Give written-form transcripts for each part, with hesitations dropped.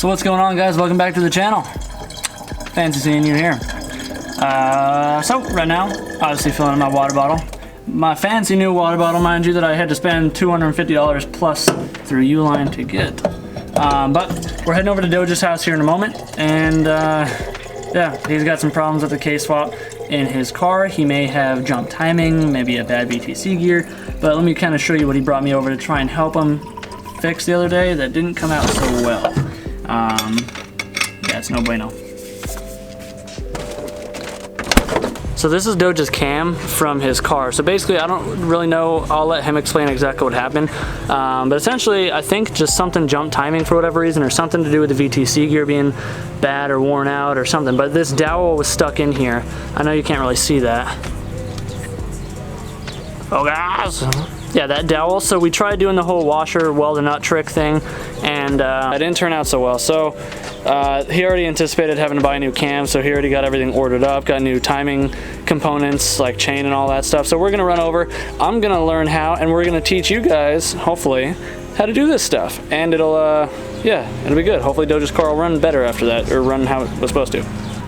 So what's going on, guys? Welcome back to the channel. Fancy seeing you here. So right now, obviously filling in my water bottle. My fancy new water bottle, mind you, that I had to spend $250 plus through Uline to get. But we're heading over to Doge's house here in a moment, and yeah, he's got some problems with the K-swap in his car. He may have jump timing, maybe a bad VTC gear, but let me kind of show you what he brought me over to try and help him fix the other day that didn't come out so well. Yeah, it's no bueno. So this is Doge's cam from his car. So basically, I don't really know. I'll let him explain exactly what happened. But essentially, I think just something jump timing for whatever reason, or something to do with the VTC gear being bad or worn out or something. But this dowel was stuck in here. I know you can't really see that. Oh, guys. Yeah, that dowel. So we tried doing the whole washer weld and nut trick thing, and it didn't turn out so well. So he already anticipated having to buy a new cam, so he already got everything ordered up, got new timing components like chain and all that stuff. So we're gonna run over, I'm gonna learn how, and we're gonna teach you guys, hopefully, how to do this stuff. And it'll, yeah, it'll be good. Hopefully Doge's car will run better after that, or run how it was supposed to.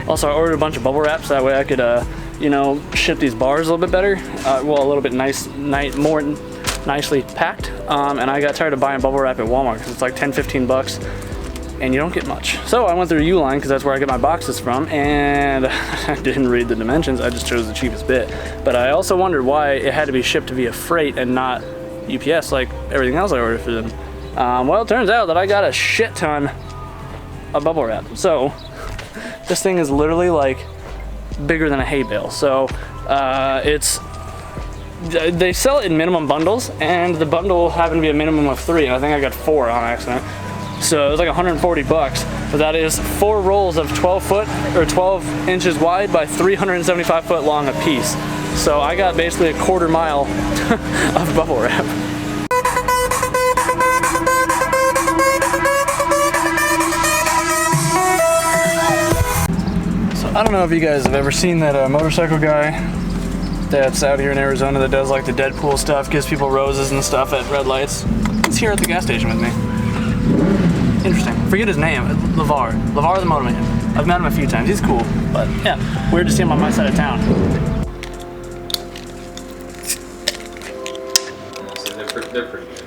Also, I ordered a bunch of bubble wraps, that way I could, you know, ship these bars a little bit better. Well, a little bit more nicely packed. And I got tired of buying bubble wrap at Walmart because it's like 10-15 bucks. And you don't get much. So I went through Uline because that's where I get my boxes from, and I didn't read the dimensions, I just chose the cheapest bit. But I also wondered why it had to be shipped via freight and not UPS like everything else I ordered for them. Well, it turns out that I got a shit ton of bubble wrap. So this thing is literally like bigger than a hay bale. So they sell it in minimum bundles, and the bundle happened to be a minimum of 3, and I think I got 4 on accident. So it was like 140 bucks, but that is 4 rolls of 12 foot or 12 inches wide by 375 foot long a piece. So I got basically a quarter mile of bubble wrap. So I don't know if you guys have ever seen that motorcycle guy that's out here in Arizona that does like the Deadpool stuff, gives people roses and stuff at red lights. He's here at the gas station with me. Interesting. Forget his name. LeVar the Motorman. I've met him a few times. He's cool, but yeah, weird to see him on my side of town. So they're pretty good.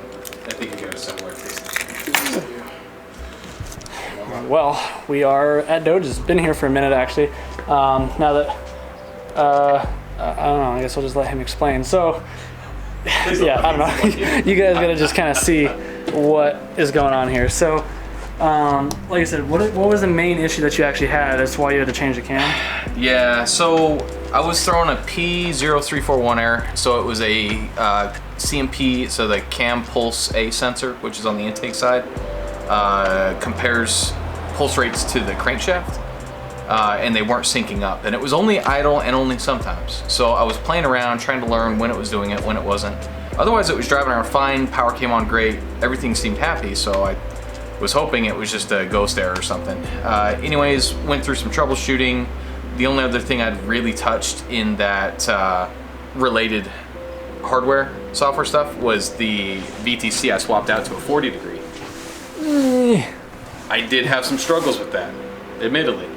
I think you go to somewhere. Well, we are at Doge's. Been here for a minute actually. Now that I don't know. I guess I'll just let him explain. So yeah, I don't know. You guys gotta just kind of see what is going on here. So. Like I said, what was the main issue that you actually had as to why you had to change the cam? Yeah, so I was throwing a P0341 error. So it was a CMP, so the cam pulse A sensor, which is on the intake side, compares pulse rates to the crankshaft, and they weren't syncing up. And it was only idle and only sometimes. So I was playing around, trying to learn when it was doing it, when it wasn't. Otherwise, it was driving around fine, power came on great, everything seemed happy, so I was hoping it was just a ghost error or something. Anyways, went through some troubleshooting. The only other thing I'd really touched in that related hardware software stuff was the VTC. I swapped out to a 40 degree. I did have some struggles with that, admittedly.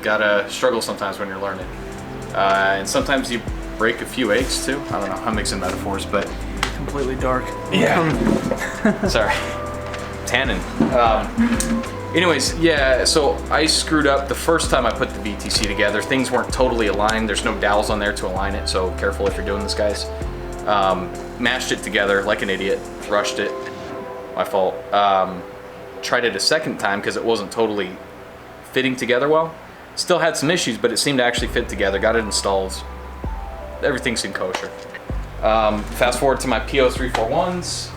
Gotta struggle sometimes when you're learning. And sometimes you break a few eggs too. I don't know, I'm mixing metaphors, but. Completely dark. Yeah. Sorry. Tannin. Anyways, yeah, so I screwed up the first time I put the VTC together. Things weren't totally aligned. There's no dowels on there to align it, so careful if you're doing this, guys. Mashed it together like an idiot, rushed it, my fault. Tried it a second time because it wasn't totally fitting together well. Still had some issues, but it seemed to actually fit together. Got it installed. Everything seemed kosher. Fast forward to my P0341s.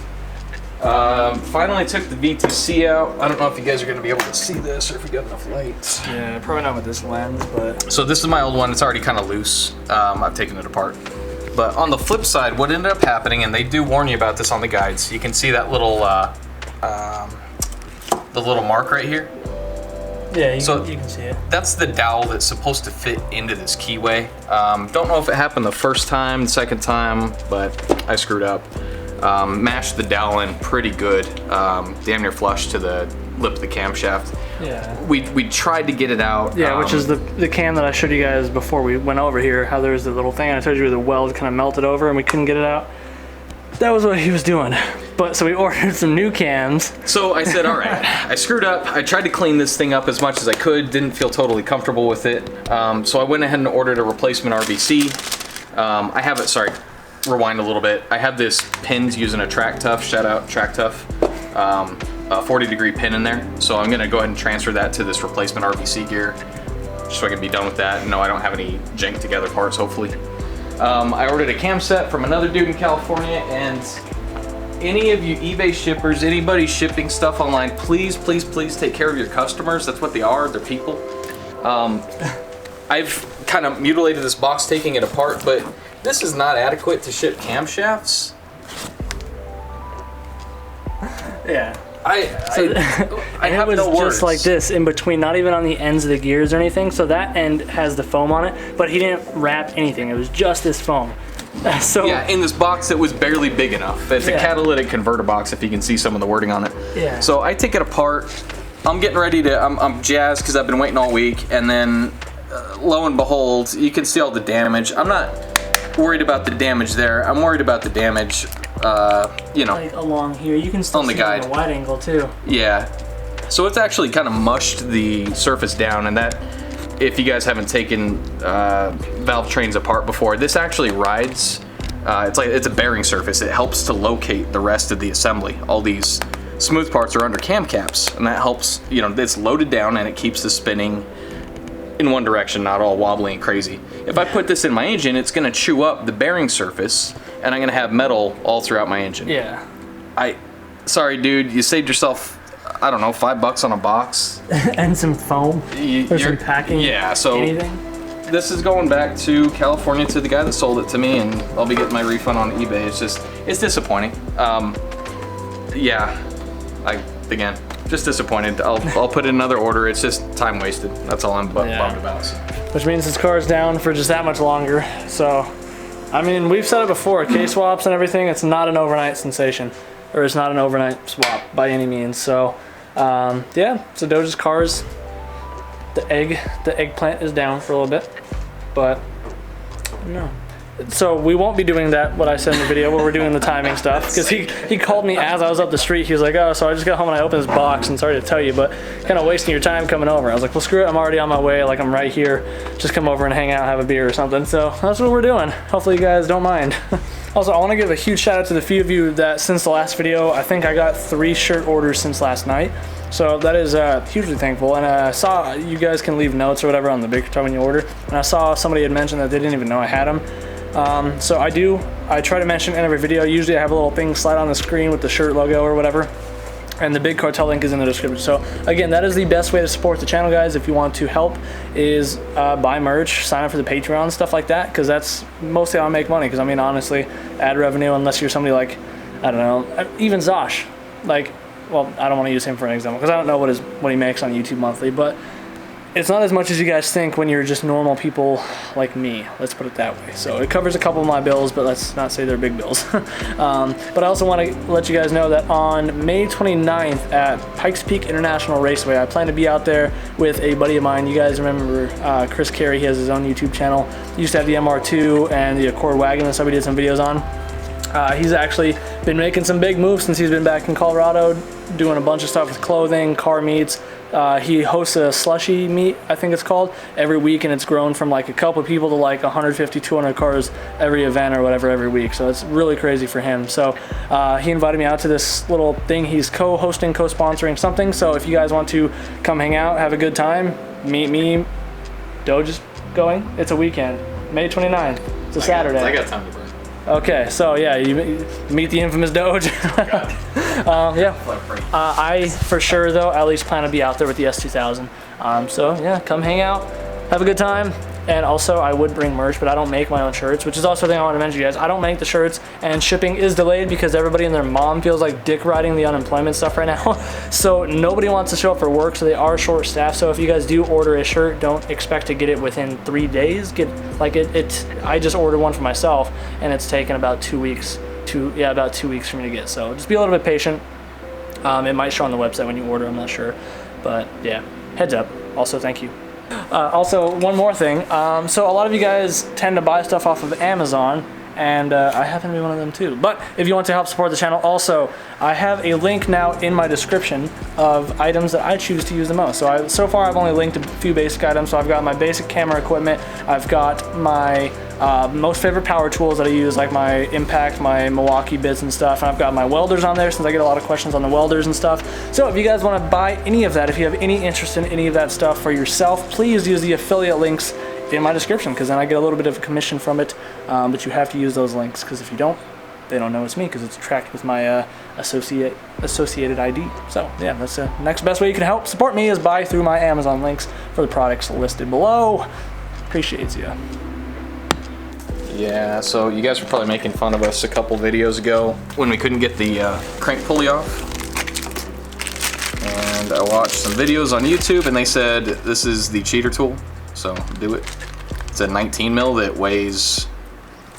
Finally took the VTC out. I don't know if you guys are going to be able to see this or if we got enough lights. Yeah, probably not with this lens, but... So this is my old one. It's already kind of loose. I've taken it apart. But on the flip side, what ended up happening, and they do warn you about this on the guides, you can see that little, the little mark right here. Yeah, you can see it. That's the dowel that's supposed to fit into this keyway. Don't know if it happened the first time, the second time, but I screwed up. mashed the dowel in pretty good, damn near flush to the lip of the camshaft. Yeah. We tried to get it out. Yeah, which is the cam that I showed you guys before we went over here, how there's the little thing, and I told you the weld kind of melted over and we couldn't get it out. That was what he was doing. But so we ordered some new cams. So I said, all right, I screwed up. I tried to clean this thing up as much as I could, didn't feel totally comfortable with it. So I went ahead and ordered a replacement RBC. I have it, sorry, rewind a little bit. I have this pins using a Track Tough, shout out Track Tough, a 40-degree pin in there. So I'm gonna go ahead and transfer that to this replacement RBC gear, just so I can be done with that. No, I don't have any jank together parts, hopefully. I ordered a cam set from another dude in California, and any of you eBay shippers, anybody shipping stuff online, please, please, please take care of your customers. That's what they are, they're people. I've kind of mutilated this box taking it apart, but this is not adequate to ship camshafts. Yeah. I have no words. Just like this in between, not even on the ends of the gears or anything. So that end has the foam on it, but he didn't wrap anything. It was just this foam. So yeah, in this box that was barely big enough. It's a catalytic converter box, if you can see some of the wording on it. Yeah. So I take it apart. I'm getting ready to, I'm jazzed because I've been waiting all week, and then lo and behold, you can see all the damage. I'm not worried about the damage there. I'm worried about the damage, you know, like along here. You can still on the see guide. it on a wide angle too. Yeah. So it's actually kind of mushed the surface down, and that, if you guys haven't taken valve trains apart before, this actually rides. It's a bearing surface. It helps to locate the rest of the assembly. All these smooth parts are under cam caps, and that helps. You know, it's loaded down and it keeps the spinning in one direction, not all wobbly and crazy. If I put this in my engine, it's going to chew up the bearing surface, and I'm going to have metal all throughout my engine. Yeah. Sorry, dude, you saved yourself, I don't know, $5 on a box. And some foam. Or some packing. Yeah, so anything. This is going back to California to the guy that sold it to me, and I'll be getting my refund on eBay. It's disappointing. Yeah, again, just disappointed. I'll put in another order. It's just time wasted. That's all I'm bummed about. So. Which means this car is down for just that much longer. So, I mean, we've said it before, K-swaps and everything, it's not an overnight sensation. Or it's not an overnight swap by any means. So, yeah, so Doge's cars, the eggplant is down for a little bit. But, no. So we won't be doing that, what I said in the video, where we're doing the timing stuff. Because he called me as I was up the street. He was like, oh, so I just got home and I opened this box, and sorry to tell you, but kind of wasting your time coming over. I was like, well, screw it, I'm already on my way. Like, I'm right here. Just come over and hang out, have a beer or something. So that's what we're doing. Hopefully you guys don't mind. Also, I want to give a huge shout out to the few of you that since the last video, I think I got 3 shirt orders since last night. So that is hugely thankful. And I saw you guys can leave notes or whatever on the big time when you order. And I saw somebody had mentioned that they didn't even know I had them. So I try to mention in every video. Usually I have a little thing slide on the screen with the shirt logo or whatever. And the big cartel link is in the description. So again, that is the best way to support the channel, guys. If you want to help, is buy merch, sign up for the Patreon, stuff like that, because that's mostly how I make money. Because I mean, honestly, ad revenue, unless you're somebody like, I don't know, even Zosh, like, well, I don't want to use him for an example because I don't know what he makes on YouTube monthly, but it's not as much as you guys think when you're just normal people like me. Let's put it that way. So it covers a couple of my bills, but let's not say they're big bills. But I also want to let you guys know that on May 29th at Pikes Peak International Raceway, I plan to be out there with a buddy of mine. You guys remember Chris Carey? He has his own YouTube channel. He used to have the MR2 and the Accord wagon and stuff we did some videos on. He's actually been making some big moves since he's been back in Colorado, doing a bunch of stuff with clothing, car meets. He hosts a slushy meet, I think it's called, every week, and it's grown from like a couple of people to like 150, 200 cars every event or whatever every week. So it's really crazy for him. So he invited me out to this little thing. He's co-hosting, co-sponsoring something. So if you guys want to come hang out, have a good time, meet me. Doge is going. It's a weekend, May 29th. It's a Saturday. I got time to burn. Okay, so yeah, you meet the infamous Doge. Yeah, I for sure though at least plan to be out there with the S2000. So yeah, come hang out, have a good time. And also I would bring merch, but I don't make my own shirts, which is also the thing I want to mention to you guys. I don't make the shirts, and shipping is delayed because everybody and their mom feels like dick riding the unemployment stuff right now. So nobody wants to show up for work, so they are short staffed. So if you guys do order a shirt, don't expect to get it within 3 days. I just ordered one for myself, and it's taken about 2 weeks about 2 weeks for me to get. So just be a little bit patient. It might show on the website when you order, I'm not sure. But yeah, heads up. Also, thank you. Also, one more thing. So a lot of you guys tend to buy stuff off of Amazon, and I happen to be one of them too. But if you want to help support the channel, also, I have a link now in my description of items that I choose to use the most. So far I've only linked a few basic items. So I've got my basic camera equipment. I've got my most favorite power tools that I use, like my Impact, my Milwaukee bits and stuff. And I've got my welders on there, since I get a lot of questions on the welders and stuff. So if you guys want to buy any of that, if you have any interest in any of that stuff for yourself, please use the affiliate links in my description, because then I get a little bit of a commission from it. But you have to use those links, because if you don't, they don't know it's me, because it's tracked with my associated ID. So yeah, that's the next best way you can help support me, is buy through my Amazon links for the products listed below. Appreciate you. Yeah, so you guys were probably making fun of us a couple videos ago when we couldn't get the crank pulley off. And I watched some videos on YouTube, and they said this is the cheater tool, so do it. It's a 19 mil that weighs,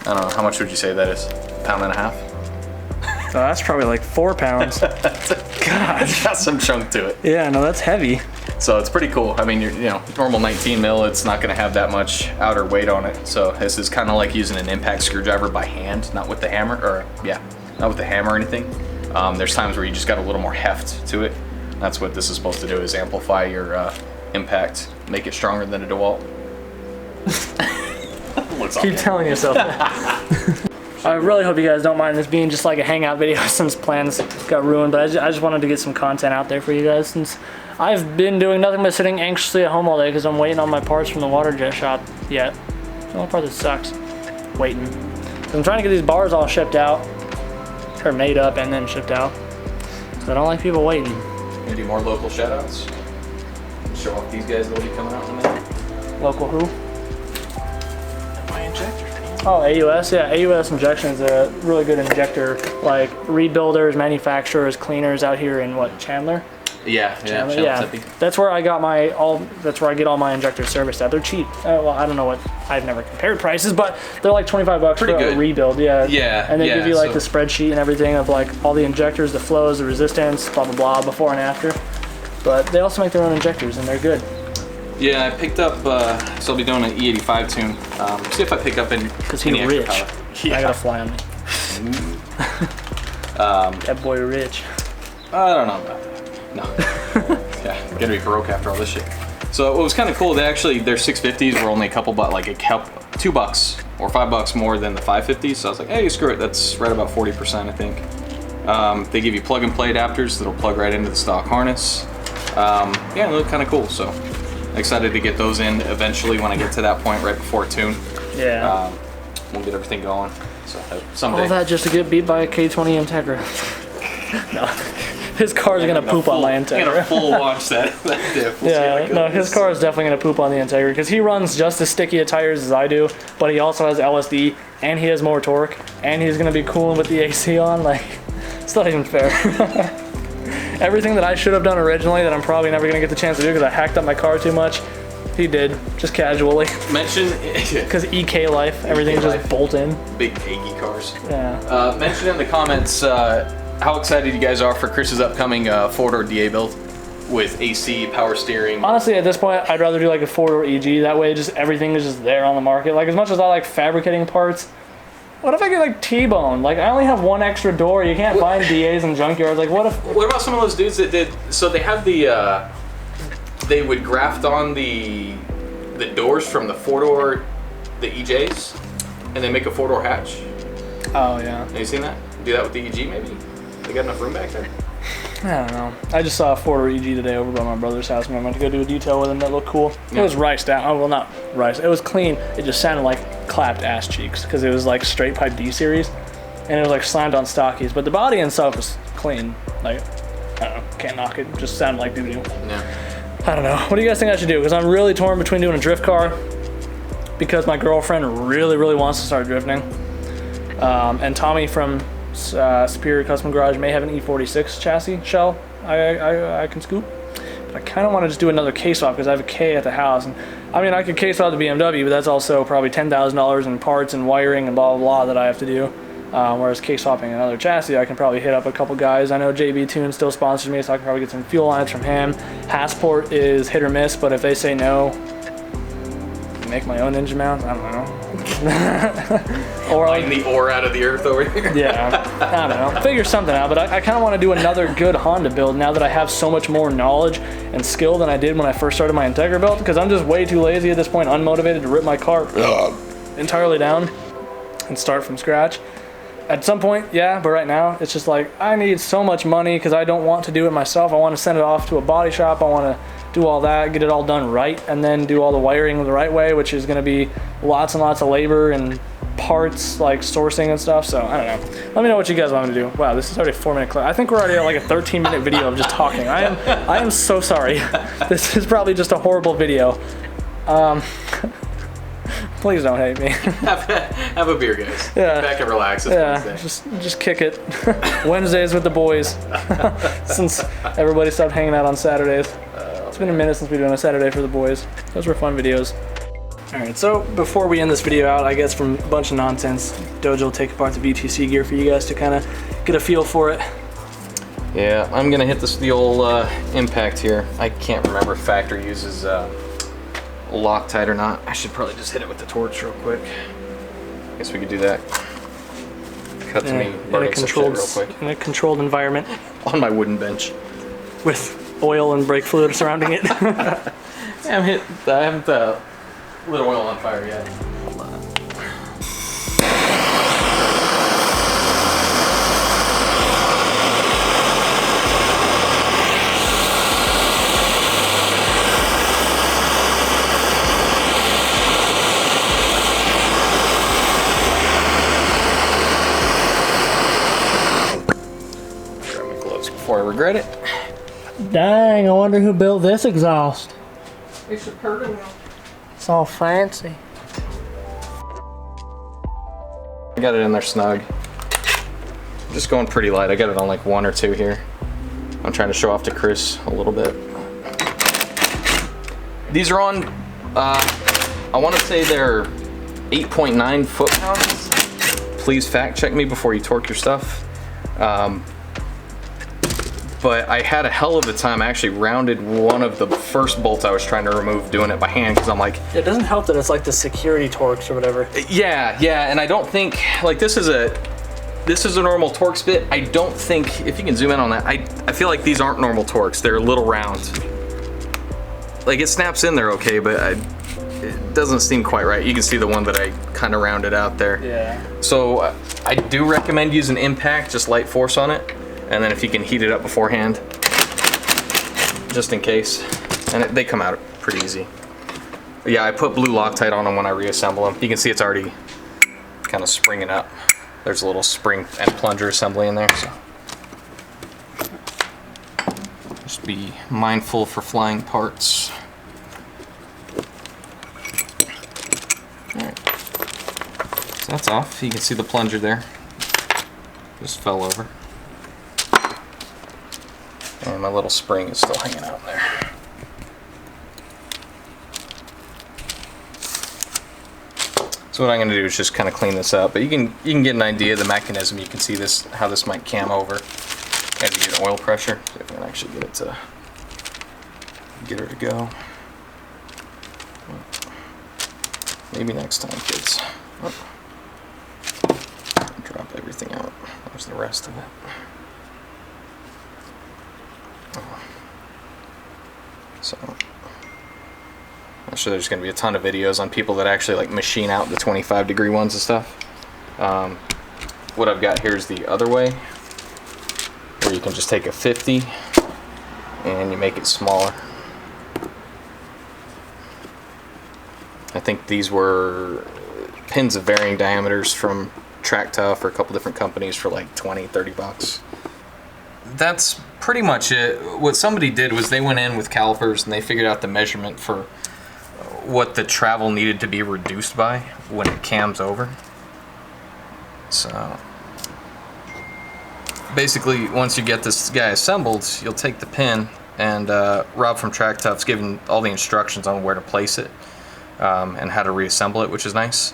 I don't know, how much would you say that is? £1.5 pounds? So that's probably like 4 pounds. God. It's got some chunk to it. Yeah, no, that's heavy. So it's pretty cool. I mean, you know, normal 19 mil, it's not gonna have that much outer weight on it. So this is kind of like using an impact screwdriver by hand, not with the hammer, or yeah, not with the hammer or anything. There's times where you just got a little more heft to it. That's what this is supposed to do, is amplify your impact, make it stronger than a DeWalt. Keep telling yourself that. I really hope you guys don't mind this being just like a hangout video, since plans got ruined, but I just wanted to get some content out there for you guys, since I've been doing nothing but sitting anxiously at home all day because I'm waiting on my parts from the water jet shop yet. It's the only part that sucks. Waiting. So I'm trying to get these bars all shipped out, or made up and then shipped out, because I don't like people waiting. Gonna do more local shoutouts. Show off these guys that'll be coming out in a minute. Local who? My injector. Oh, AUS, yeah, AUS Injection is a really good injector, like rebuilders, manufacturers, cleaners out here in what, Chandler? Yeah, Chandler, yeah. That's where I got that's where I get all my injectors serviced at. They're cheap. Well, I don't know what, I've never compared prices, but they're like 25 bucks for a rebuild, yeah. Yeah. And they give you like the spreadsheet and everything of like all the injectors, the flows, the resistance, blah, blah, blah, before and after. But they also make their own injectors, and they're good. Yeah, I picked up, so I'll be doing an E85 tune. See if I pick up any. Because he's rich. Yeah. I got a fly on me. That boy rich. I don't know about that. No. Yeah, I'm gonna be broke after all this shit. So what was kind of cool, their 650s were only a couple, but like $2 or $5 more than the 550s. So I was like, hey, screw it. That's right about 40%, I think. They give you plug and play adapters that'll plug right into the stock harness. Yeah, they look kind of cool. So excited to get those in eventually when I get to that point right before tune. Yeah. We'll get everything going. So someday. All that just to get beat by a K20 Integra. No. His car's gonna poop on my Integra. I'm gonna full launch that diff. Yeah, no, his car is definitely gonna poop on the Integra, because he runs just as sticky of tires as I do, but he also has LSD, and he has more torque, and he's gonna be cooling with the AC on. Like, it's not even fair. Everything that I should have done originally that I'm probably never gonna get the chance to do because I hacked up my car too much, he did, just casually. Mention, because EK life, everything just bolt in. Big Aggie cars. Yeah. Mention in the comments how excited you guys are for Chris's upcoming 4-door DA build with AC, power steering. Honestly, at this point, I'd rather do like a 4-door EG. That way, just everything is just there on the market. Like, as much as I like fabricating parts, what if I get like T-bone? Like, I only have one extra door. You can't find DAs in junkyards. Like, what if? What about some of those dudes that did? So they have the, they would graft on the doors from the 4-door, the EJs, and they make a 4-door hatch. Oh yeah. Have you seen that? Do that with the EG maybe? They got enough room back there? I don't know. I just saw a 4-door EG today over by my brother's house, and I went to go do a detail with him that looked cool. Yeah. It was riced out. Oh, well, not riced. It was clean. It just sounded like clapped ass cheeks because it was like straight pipe D series, and it was like slammed on stockies. But the body itself was clean. Like, I don't know. Can't knock it. Just sounded like doo-doo. Yeah. I don't know. What do you guys think I should do? Because I'm really torn between doing a drift car, because my girlfriend really, really wants to start drifting, and Tommy from Superior Custom Garage may have an E46 chassis shell I can scoop, but I kind of want to just do another case swap because I have a K at the house, and I mean I could case swap the BMW, but that's also probably $10,000 in parts and wiring and blah blah blah that I have to do. Whereas case swapping another chassis, I can probably hit up a couple guys. I know JBtuned still sponsors me, so I can probably get some fuel lines from him. Hassport is hit or miss, but if they say no, make my own engine mount. I don't know. Or like the ore out of the earth over here. Yeah, I don't know. Figure something out. But I kind of want to do another good Honda build now that I have so much more knowledge and skill than I did when I first started my Integra build. Because I'm just way too lazy at this point, unmotivated to rip my car entirely down and start from scratch. At some point, yeah, but right now it's just like I need so much money because I don't want to do it myself. I want to send it off to a body shop. I want to do all that, get it all done right, and then do all the wiring the right way, which is going to be lots and lots of labor and parts, like sourcing and stuff. So I don't know. Let me know what you guys want me to do. Wow, this is already a 4-minute clip. I think we're already at like a 13-minute video of just talking. I am so sorry. This is probably just a horrible video. Please don't hate me. Have a beer, guys. Yeah. Get back and relax. It's Wednesday. Just kick it. Wednesdays with the boys. Since everybody stopped hanging out on Saturdays. It's been a minute since we've done a Saturday for the boys. Those were fun videos. Alright, so before we end this video out, I guess from a bunch of nonsense, Dojo will take apart the VTC gear for you guys to kind of get a feel for it. Yeah, I'm gonna hit the old impact here. I can't remember if factory uses Loctite or not. I should probably just hit it with the torch real quick. Guess we could do that. Cut to me burning some shit real quick. In a controlled environment. On my wooden bench. With oil and brake fluid surrounding it. Yeah, I haven't lit oil on fire yet. Grab my gloves before I regret it. Dang, I wonder who built this exhaust. It's a pretty one. It's all fancy. I got it in there snug. I'm just going pretty light. I got it on like 1 or 2 here. I'm trying to show off to Chris a little bit. These are on, I want to say they're 8.9 foot-pounds. Please fact check me before you torque your stuff. But I had a hell of a time. I actually rounded one of the first bolts I was trying to remove doing it by hand because I'm like... It doesn't help that it's like the security torques or whatever. Yeah, and I don't think, like this is a normal Torx bit. I don't think, if you can zoom in on that, I feel like these aren't normal Torx. They're a little round. Like it snaps in there okay, but it doesn't seem quite right. You can see the one that I kind of rounded out there. Yeah. So I do recommend using impact, just light force on it. And then if you can heat it up beforehand, just in case. And they come out pretty easy. But yeah, I put blue Loctite on them when I reassemble them. You can see it's already kind of springing up. There's a little spring and plunger assembly in there. So just be mindful for flying parts. Alright. So that's off. You can see the plunger there. Just fell over. And my little spring is still hanging out there. So what I'm going to do is just kind of clean this up, but you can get an idea of the mechanism. You can see this, how this might cam over as you get oil pressure. So if I can actually get her to go. Maybe next time, kids. Oh. Drop everything out. There's the rest of it. So I'm sure there's going to be a ton of videos on people that actually like machine out the 25-degree ones and stuff. What I've got here is the other way, where you can just take a 50 and you make it smaller. I think these were pins of varying diameters from Track Tough or a couple different companies for like 20-30 bucks. That's pretty much it. What somebody did was they went in with calipers and they figured out the measurement for what the travel needed to be reduced by when it cams over. So basically, once you get this guy assembled, you'll take the pin, and Rob from Track Tough's given all the instructions on where to place it and how to reassemble it, which is nice.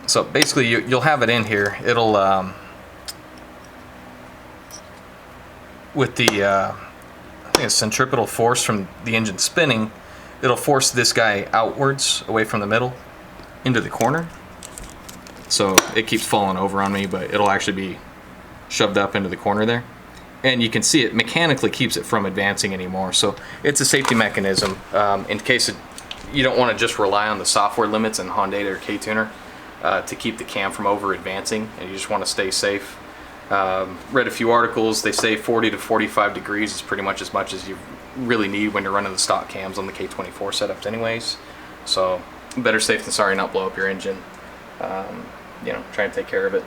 So basically, you'll have it in here. It'll with the I think it's centripetal force from the engine spinning, it'll force this guy outwards away from the middle into the corner. So it keeps falling over on me, but it'll actually be shoved up into the corner there. And you can see it mechanically keeps it from advancing anymore. So it's a safety mechanism in case you don't want to just rely on the software limits in Honda or K-Tuner to keep the cam from over advancing, and you just want to stay safe. Read a few articles. They say 40 to 45 degrees is pretty much as you really need when you're running the stock cams on the K24 setups anyways. So better safe than sorry, not blow up your engine. You know, try and take care of it.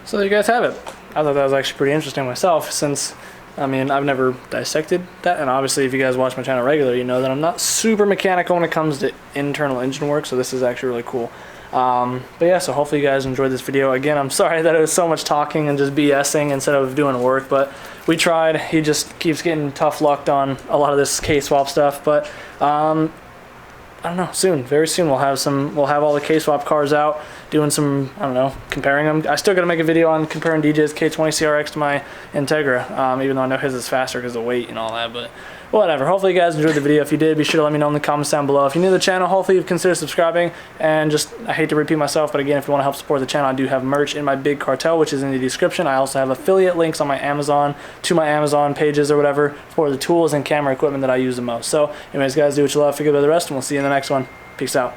So there you guys have it. I thought that was actually pretty interesting myself, since, I mean, I've never dissected that, and obviously if you guys watch my channel regularly, you know that I'm not super mechanical when it comes to internal engine work, so this is actually really cool. But yeah, so hopefully you guys enjoyed this video. Again, I'm sorry that it was so much talking and just BSing instead of doing work, but we tried. He just keeps getting tough lucked on a lot of this K-swap stuff, but I don't know, soon, very soon we'll have all the K-swap cars out, doing some, I don't know, comparing them. I still got to make a video on comparing DJ's K20 CRX to my Integra, even though I know his is faster because of weight and all that, but whatever. Hopefully you guys enjoyed the video. If you did, be sure to let me know in the comments down below. If you're new to the channel, hopefully you've considered subscribing, and just, I hate to repeat myself, but again, if you want to help support the channel, I do have merch in my big cartel, which is in the description. I also have affiliate links on my Amazon, to my Amazon pages or whatever, for the tools and camera equipment that I use the most. So anyways, guys, do what you love, forget about the rest, and we'll see you in the next one. Peace out.